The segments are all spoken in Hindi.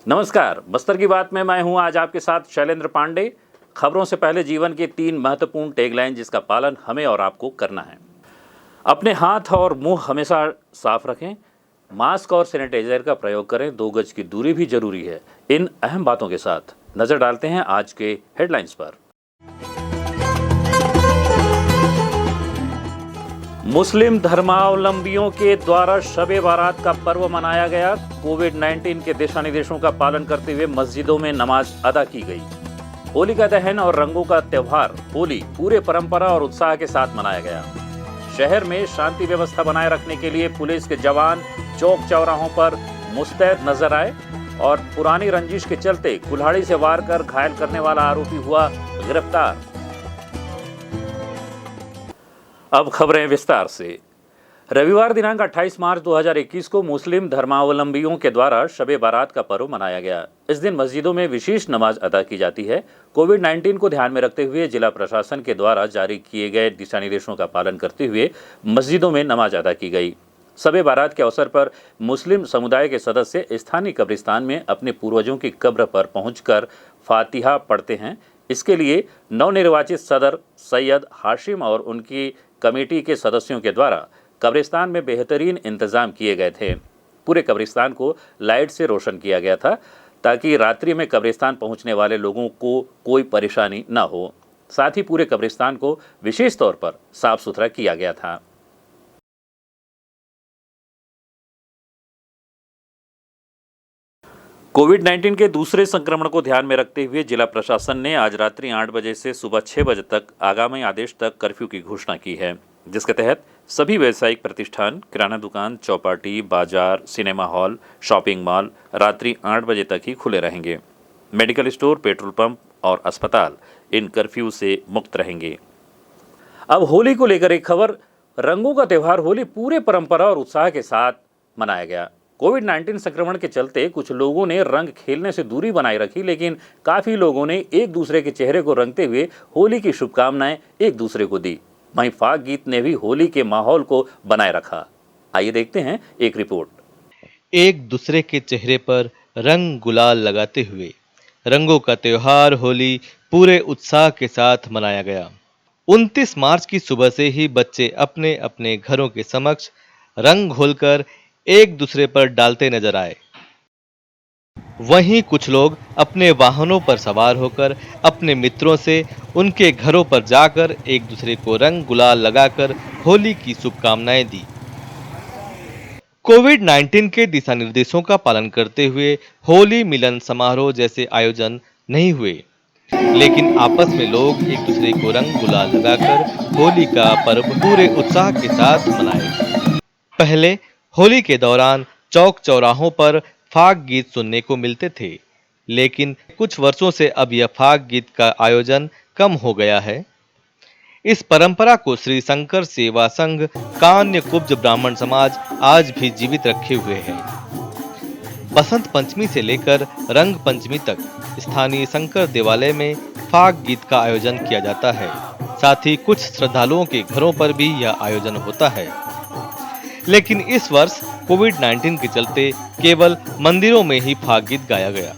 नमस्कार, बस्तर की बात में मैं हूं आज आपके साथ शैलेंद्र पांडे। खबरों से पहले जीवन की 3 महत्वपूर्ण टैगलाइन जिसका पालन हमें और आपको करना है। अपने हाथ और मुंह हमेशा साफ रखें, मास्क और सैनिटाइजर का प्रयोग करें, 2 गज की दूरी भी जरूरी है। इन अहम बातों के साथ नजर डालते हैं आज के हेडलाइंस पर। मुस्लिम धर्मावलंबियों के द्वारा शबे बारात का पर्व मनाया गया। कोविड-19 के दिशा निर्देशों का पालन करते हुए मस्जिदों में नमाज अदा की गई। होलिका दहन और रंगों का त्योहार होली पूरे परंपरा और उत्साह के साथ मनाया गया। शहर में शांति व्यवस्था बनाए रखने के लिए पुलिस के जवान चौक चौराहों पर मुस्तैद नजर आए और पुरानी रंजिश के चलते कुल्हाड़ी से वार कर घायल करने वाला आरोपी हुआ गिरफ्तार। अब खबरें विस्तार से। रविवार दिनांक 28 मार्च 2021 को मुस्लिम धर्मावलंबियों के द्वारा शबे बारात का पर्व मनाया गया। इस दिन मस्जिदों में विशेष नमाज अदा की जाती है। कोविड-19 को ध्यान में रखते हुए जिला प्रशासन के द्वारा जारी किए गए दिशा निर्देशों का पालन करते हुए मस्जिदों में नमाज अदा की गई। शबे बारात के अवसर पर मुस्लिम समुदाय के सदस्य स्थानीय कब्रिस्तान में अपने पूर्वजों की कब्र पर पहुंचकर फातिहा पढ़ते हैं। इसके लिए नवनिर्वाचित सदर सैयद हाशिम और उनकी कमेटी के सदस्यों के द्वारा कब्रिस्तान में बेहतरीन इंतजाम किए गए थे। पूरे कब्रिस्तान को लाइट से रोशन किया गया था ताकि रात्रि में कब्रिस्तान पहुंचने वाले लोगों को कोई परेशानी न हो। साथ ही पूरे कब्रिस्तान को विशेष तौर पर साफ सुथरा किया गया था। कोविड-19 के दूसरे संक्रमण को ध्यान में रखते हुए जिला प्रशासन ने आज रात्रि 8 बजे से सुबह 6 बजे तक आगामी आदेश तक कर्फ्यू की घोषणा की है, जिसके तहत सभी व्यावसायिक प्रतिष्ठान, किराना दुकान, चौपाटी, बाजार, सिनेमा हॉल, शॉपिंग मॉल रात्रि 8 बजे तक ही खुले रहेंगे। मेडिकल स्टोर, पेट्रोल पंप और अस्पताल इन कर्फ्यू से मुक्त रहेंगे। अब होली को लेकर एक खबर। रंगों का त्यौहार होली पूरे परंपरा और उत्साह के साथ मनाया गया। कोविड-19 संक्रमण के चलते कुछ लोगों ने रंग खेलने से दूरी बनाए रखी, लेकिन काफी लोगों ने एक दूसरे के चेहरे को रंगते हुए होली की शुभकामनाएं एक दूसरे को दी। वहीं फाग गीत ने भी होली के माहौल को बनाए रखा। आइए देखते हैं एक रिपोर्ट। एक दूसरे के चेहरे पर रंग गुलाल लगाते हुए रंगों का त्योहार होली पूरे उत्साह के साथ मनाया गया। 29 मार्च की सुबह से ही बच्चे अपने अपने घरों के समक्ष रंग घोलकर एक दूसरे पर डालते नजर आए। वहीं कुछ लोग अपने वाहनों पर सवार होकर अपने मित्रों से उनके घरों पर जाकर एक दूसरे को रंग गुलाल लगाकर होली की शुभकामनाएं दी। कोविड-19 के दिशा निर्देशों का पालन करते हुए होली मिलन समारोह जैसे आयोजन नहीं हुए, लेकिन आपस में लोग एक दूसरे को रंग गुलाल लगाकर होली का पर्व पूरे उत्साह के साथ मनाए। पहले होली के दौरान चौक चौराहों पर फाग गीत सुनने को मिलते थे, लेकिन कुछ वर्षों से अब यह फाग गीत का आयोजन कम हो गया है। इस परंपरा को श्री शंकर सेवा संघ कान्य कुब्ज ब्राह्मण समाज आज भी जीवित रखे हुए है। बसंत पंचमी से लेकर रंग पंचमी तक स्थानीय शंकर देवालय में फाग गीत का आयोजन किया जाता है। साथ ही कुछ श्रद्धालुओं के घरों पर भी यह आयोजन होता है, लेकिन इस वर्ष कोविड-19 के चलते केवल मंदिरों में ही फाग गीत गाया गया।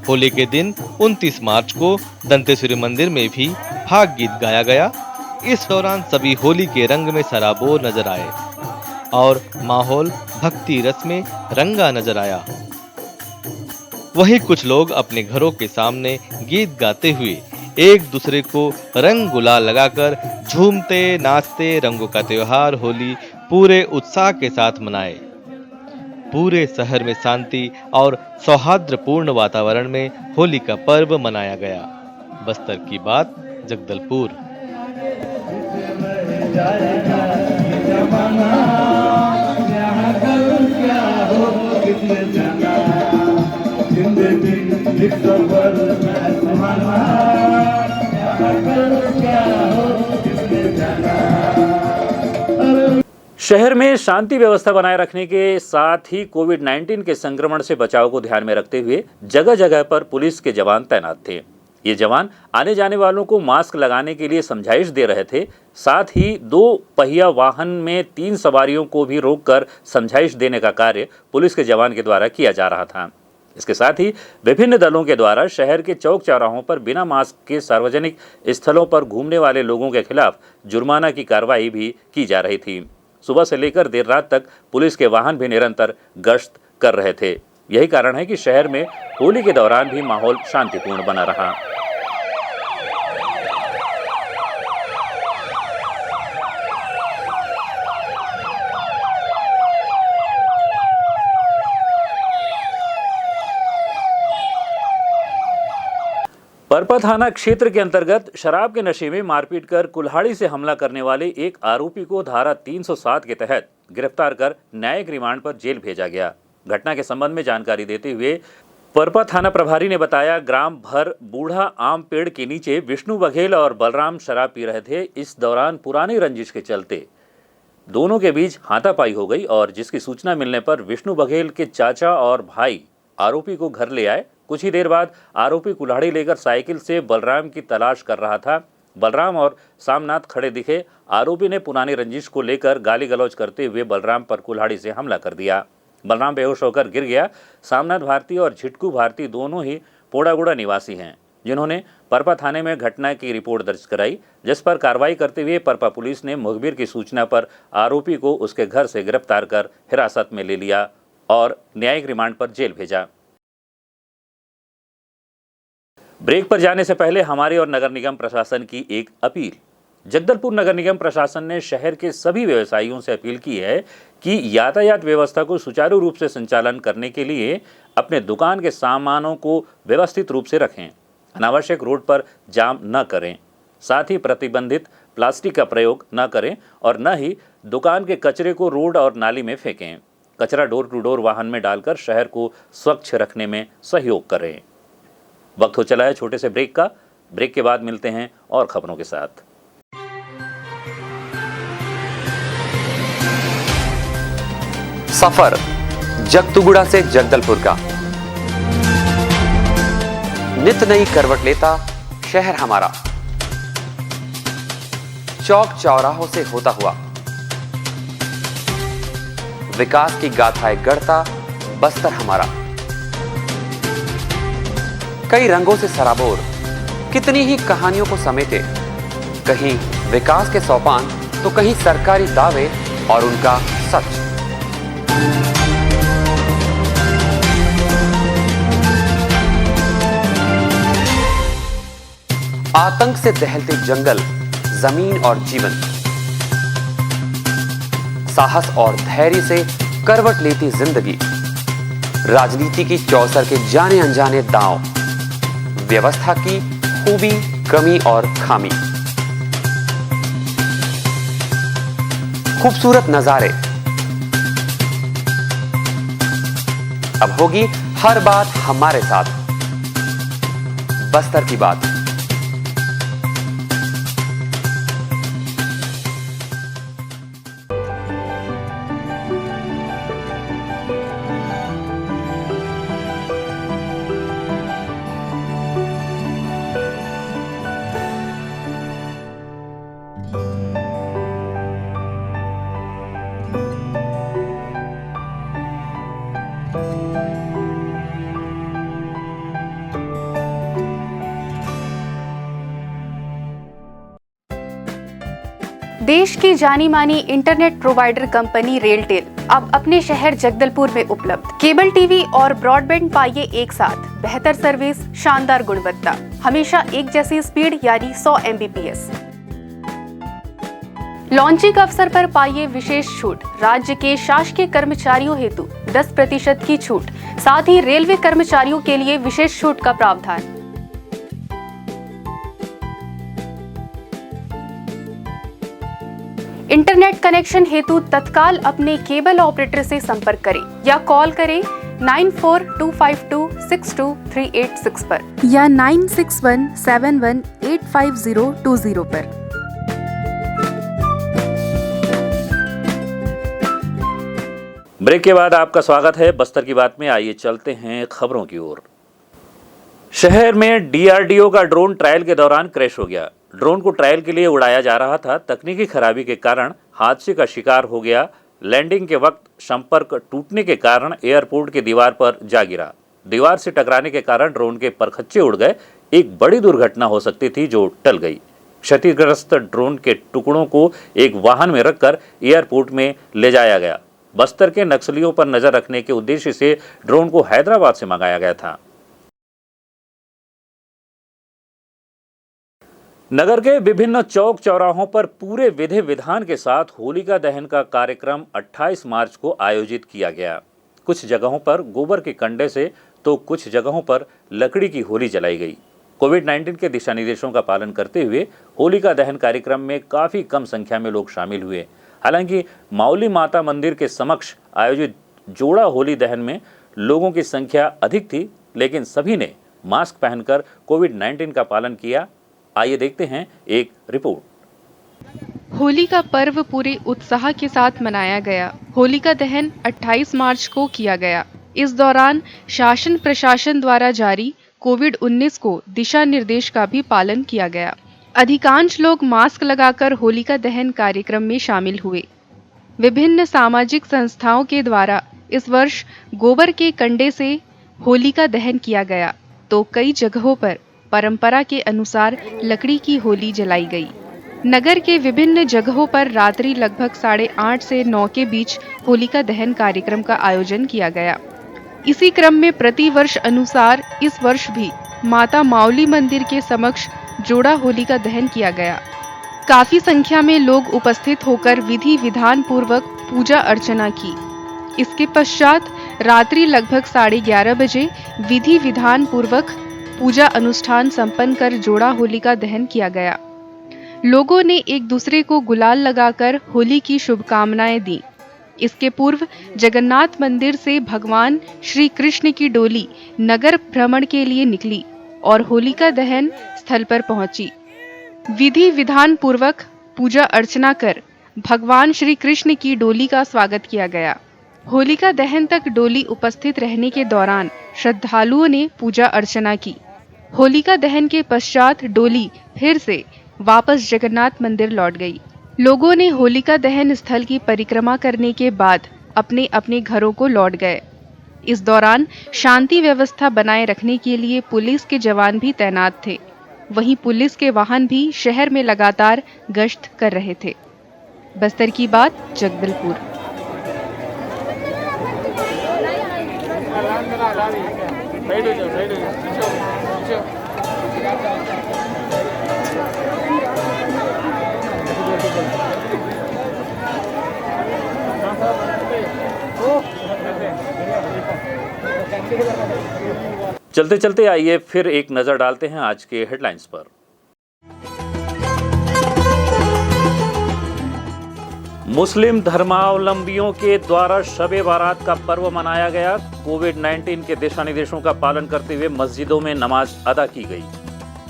होली के दिन 29 मार्च को दंतेश्वरी मंदिर में भी फाग गीत गाया गया। इस दौरान सभी होली के रंग में सराबोर नजर आए और माहौल भक्ति रस में रंगा नजर आया। वहीं कुछ लोग अपने घरों के सामने गीत गाते हुए एक दूसरे को रंग गुलाल लगाकर झूमते नाचते रंगों का त्योहार होली पूरे उत्साह के साथ मनाए। पूरे शहर में शांति और सौहार्दपूर्ण वातावरण में होली का पर्व मनाया गया। बस्तर की बात, जगदलपुर। शहर में शांति व्यवस्था बनाए रखने के साथ ही कोविड-19 के संक्रमण से बचाव को ध्यान में रखते हुए जगह जगह पर पुलिस के जवान तैनात थे। ये जवान आने जाने वालों को मास्क लगाने के लिए समझाइश दे रहे थे। साथ ही 2 पहिया वाहन में 3 सवारियों को भी रोककर समझाइश देने का कार्य पुलिस के जवान के द्वारा किया जा रहा था। इसके साथ ही विभिन्न दलों के द्वारा शहर के चौक चौराहों पर बिना मास्क के सार्वजनिक स्थलों पर घूमने वाले लोगों के खिलाफ जुर्माना की कार्रवाई भी की जा रही थी। सुबह से लेकर देर रात तक पुलिस के वाहन भी निरंतर गश्त कर रहे थे। यही कारण है कि शहर में होली के दौरान भी माहौल शांतिपूर्ण बना रहा। परपा थाना क्षेत्र के अंतर्गत शराब के नशे में मारपीट कर कुल्हाड़ी से हमला करने वाले एक आरोपी को धारा 307 के तहत गिरफ्तार कर न्यायिक रिमांड पर जेल भेजा गया। घटना के संबंध में जानकारी देते हुए परपा थाना प्रभारी ने बताया, ग्राम भर बूढ़ा आम पेड़ के नीचे विष्णु बघेल और बलराम शराब पी रहे थे। इस दौरान पुरानी रंजिश के चलते दोनों के बीच हाथापाई हो गई और जिसकी सूचना मिलने पर विष्णु बघेल के चाचा और भाई आरोपी को घर ले आए। कुछ ही देर बाद आरोपी कुल्हाड़ी लेकर साइकिल से बलराम की तलाश कर रहा था। बलराम और सामनाथ खड़े दिखे। आरोपी ने पुरानी रंजिश को लेकर गाली गलौज करते हुए बलराम पर कुल्हाड़ी से हमला कर दिया। बलराम बेहोश होकर गिर गया। सामनाथ भारती और झिटकू भारती दोनों ही पोड़ागुड़ा निवासी हैं, जिन्होंने परपा थाने में घटना की रिपोर्ट दर्ज कराई, जिस पर कार्रवाई करते हुए परपा पुलिस ने मुखबिर की सूचना पर आरोपी को उसके घर से गिरफ्तार कर हिरासत में ले लिया और न्यायिक रिमांड पर जेल भेजा। ब्रेक पर जाने से पहले हमारी और नगर निगम प्रशासन की एक अपील। जगदलपुर नगर निगम प्रशासन ने शहर के सभी व्यवसायियों से अपील की है कि यातायात व्यवस्था को सुचारू रूप से संचालन करने के लिए अपने दुकान के सामानों को व्यवस्थित रूप से रखें, अनावश्यक रोड पर जाम न करें, साथ ही प्रतिबंधित प्लास्टिक का प्रयोग न करें और न ही दुकान के कचरे को रोड और नाली में फेंकें। कचरा डोर टू डोर वाहन में डालकर शहर को स्वच्छ रखने में सहयोग करें। वक्त हो चला है छोटे से ब्रेक का। ब्रेक के बाद मिलते हैं और खबरों के साथ। सफर जगतुगुड़ा से जगदलपुर का नित नई करवट लेता शहर हमारा, चौक चौराहों से होता हुआ विकास की गाथाएं गढ़ता बस्तर हमारा। कई रंगों से सराबोर कितनी ही कहानियों को समेटे, कहीं विकास के सोपान तो कहीं सरकारी दावे और उनका सच। आतंक से दहलते जंगल, जमीन और जीवन, साहस और धैर्य से करवट लेती जिंदगी, राजनीति की चौसर के जाने अनजाने दांव, व्यवस्था की खूबी, कमी और खामी, खूबसूरत नजारे। अब होगी हर बात हमारे साथ, बस्तर की बात। देश की जानी मानी इंटरनेट प्रोवाइडर कंपनी रेलटेल अब अपने शहर जगदलपुर में उपलब्ध। केबल टीवी और ब्रॉडबैंड पाइए एक साथ, बेहतर सर्विस, शानदार गुणवत्ता, हमेशा एक जैसी स्पीड यानी 100 Mbps। लॉन्चिंग अवसर पर पाइए विशेष छूट, राज्य के शासकीय कर्मचारियों हेतु 10% की छूट, साथ ही रेलवे कर्मचारियों के लिए विशेष छूट का प्रावधान। इंटरनेट कनेक्शन हेतु तत्काल अपने केबल ऑपरेटर से संपर्क करें या कॉल करें 9425262386 पर या 9617185020 पर। ब्रेक के बाद आपका स्वागत है बस्तर की बात में। आइए चलते हैं खबरों की ओर। शहर में डीआरडीओ का ड्रोन ट्रायल के दौरान क्रैश हो गया। ड्रोन को ट्रायल के लिए उड़ाया जा रहा था। तकनीकी खराबी के कारण हादसे का शिकार हो गया। लैंडिंग के वक्त संपर्क टूटने के कारण एयरपोर्ट की दीवार पर जा गिरा। दीवार से टकराने के कारण ड्रोन के परखच्चे उड़ गए। एक बड़ी दुर्घटना हो सकती थी जो टल गई। क्षतिग्रस्त ड्रोन के टुकड़ों को एक वाहन में रखकर एयरपोर्ट में ले जाया गया। बस्तर के नक्सलियों पर नजर रखने के उद्देश्य से ड्रोन को हैदराबाद से मंगाया गया था। नगर के विभिन्न चौक चौराहों पर पूरे विधि विधान के साथ होलिका दहन का कार्यक्रम 28 मार्च को आयोजित किया गया। कुछ जगहों पर गोबर के कंडे से तो कुछ जगहों पर लकड़ी की होली जलाई गई। कोविड-19 के दिशा निर्देशों का पालन करते हुए होलिका दहन कार्यक्रम में काफी कम संख्या में लोग शामिल हुए। हालांकि माउली माता मंदिर के समक्ष आयोजित जोड़ा होली दहन में लोगों की संख्या अधिक थी, लेकिन सभी ने मास्क पहनकर कोविड-19 का पालन किया। आइए देखते हैं एक रिपोर्ट। होली का पर्व पूरे उत्साह के साथ मनाया गया। होलिका दहन 28 मार्च को किया गया। इस दौरान शासन प्रशासन द्वारा जारी कोविड-19 को दिशा निर्देश का भी पालन किया गया। अधिकांश लोग मास्क लगाकर होलिका दहन कार्यक्रम में शामिल हुए। विभिन्न सामाजिक संस्थाओं के द्वारा इस वर्ष गोबर के कंडे से होलिका दहन किया गया, तो कई जगहों पर परंपरा के अनुसार लकड़ी की होली जलाई गई। नगर के विभिन्न जगहों पर रात्रि लगभग 8:30 से 9 के बीच होलिका दहन कार्यक्रम का आयोजन किया गया। इसी क्रम में प्रतिवर्ष अनुसार इस वर्ष भी माता माउली मंदिर के समक्ष जोड़ा होलिका दहन किया गया। काफी संख्या में लोग उपस्थित होकर विधि विधान पूर्वक पूजा अर्चना की। इसके पश्चात रात्रि लगभग 11:30 बजे विधि विधान पूर्वक पूजा अनुष्ठान संपन्न कर जोड़ा होलिका दहन किया गया। लोगों ने एक दूसरे को गुलाल लगाकर होली की शुभकामनाएं दी। इसके पूर्व जगन्नाथ मंदिर से भगवान श्री कृष्ण की डोली नगर भ्रमण के लिए निकली और होलिका दहन स्थल पर पहुंची। विधि विधान पूर्वक पूजा अर्चना कर भगवान श्री कृष्ण की डोली का स्वागत किया गया। होलिका दहन तक डोली उपस्थित रहने के दौरान श्रद्धालुओं ने पूजा अर्चना की। होलिका दहन के पश्चात डोली फिर से वापस जगन्नाथ मंदिर लौट गई। लोगों ने होलिका दहन स्थल की परिक्रमा करने के बाद अपने अपने घरों को लौट गए। इस दौरान शांति व्यवस्था बनाए रखने के लिए पुलिस के जवान भी तैनात थे। वहीं पुलिस के वाहन भी शहर में लगातार गश्त कर रहे थे। बस्तर की बात, जगदलपुर। चलते चलते आइए फिर एक नजर डालते हैं आज के हेडलाइंस पर। मुस्लिम धर्मावलंबियों के द्वारा शबे बारात का पर्व मनाया गया। कोविड-19 के दिशा निर्देशों का पालन करते हुए मस्जिदों में नमाज अदा की गई।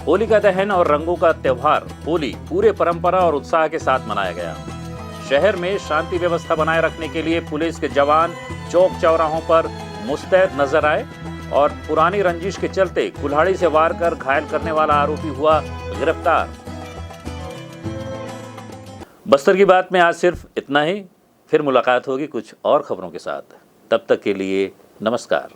होलिका दहन और रंगों का त्योहार होली पूरे परंपरा और उत्साह के साथ मनाया गया। शहर में शांति व्यवस्था बनाए रखने के लिए पुलिस के जवान चौक चौराहों पर मुस्तैद नजर आए और पुरानी रंजिश के चलते कुल्हाड़ी से वार कर घायल करने वाला आरोपी हुआ गिरफ्तार। बस्तर की बात में आज सिर्फ इतना ही। फिर मुलाकात होगी कुछ और खबरों के साथ। तब तक के लिए नमस्कार।